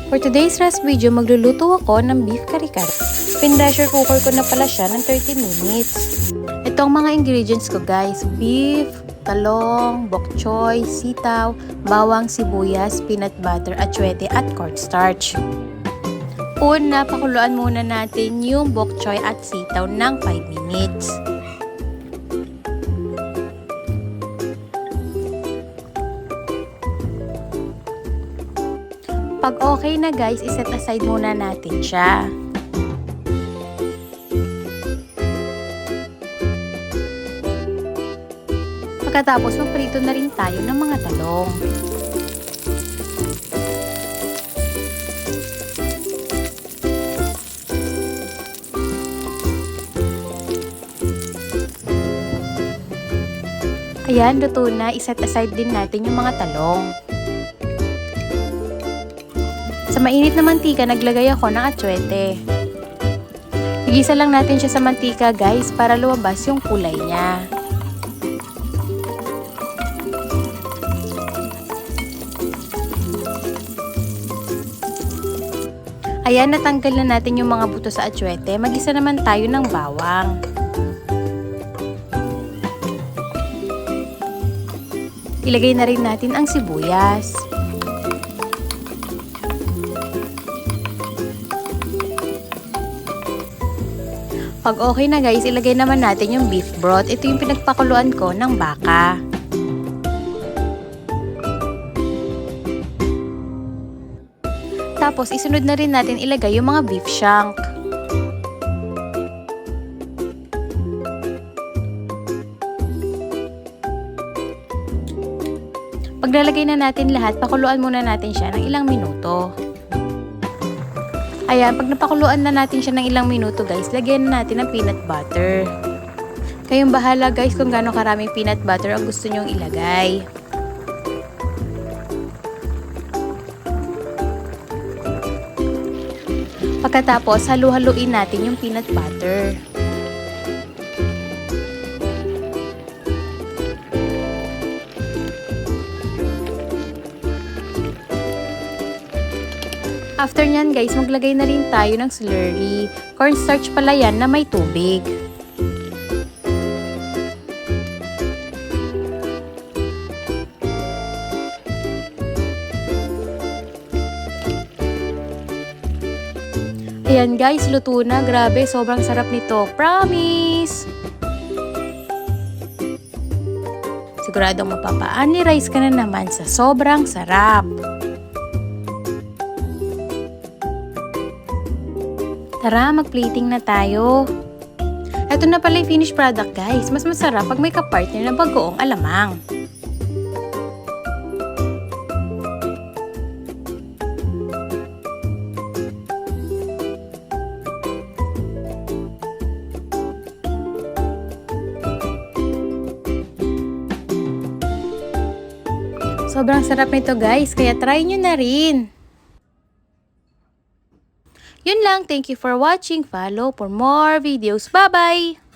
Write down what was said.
For today's rest video, magluluto ako ng beef kare-kare. Pin-pressure cooker ko na pala siya ng 30 minutes. Ito ang mga ingredients ko guys. Beef, talong, bok choy, sitaw, bawang, sibuyas, peanut butter, atsuete at cornstarch. Una, pakuluan muna natin yung bok choy at sitaw ng 5 minutes. Pag okay na guys, iset aside muna natin siya. Pagkatapos, magprito na rin tayo ng mga talong. Ayan, luto na. Iset aside din natin yung mga talong. Sa mainit na mantika, naglagay ako ng atsuete. Igisa lang natin siya sa mantika guys para lumabas yung kulay niya. Ayan, natanggal na natin yung mga buto sa atsuete. Magisa naman tayo ng bawang. Ilagay na rin natin ang sibuyas. Pag okay na guys, ilagay naman natin yung beef broth. Ito yung pinagpakuluan ko ng baka. Tapos isunod na rin natin ilagay yung mga beef shank. Paglalagay na natin lahat, pakuluan muna natin siya ng ilang minuto. Ayan, pag napakuluan na natin siya ng ilang minuto guys, lagyan na natin ng peanut butter. Kayong bahala guys kung gaano karaming peanut butter ang gusto nyong ilagay. Pagkatapos, halu-haluin natin yung peanut butter. After nyan guys, maglagay na rin tayo ng slurry. Cornstarch pala yan na may tubig. Ayan guys, luto na. Grabe, sobrang sarap nito. Promise! Siguradong mapapa-unrice ka na naman sa sobrang sarap. Tara, mag-plating na tayo. Ito na pala yung finished product guys. Mas masarap pag may kapartner na bagoong alamang. Sobrang sarap nito guys, kaya try nyo na rin. Yun lang, thank you for watching. Follow for more videos. Bye-bye!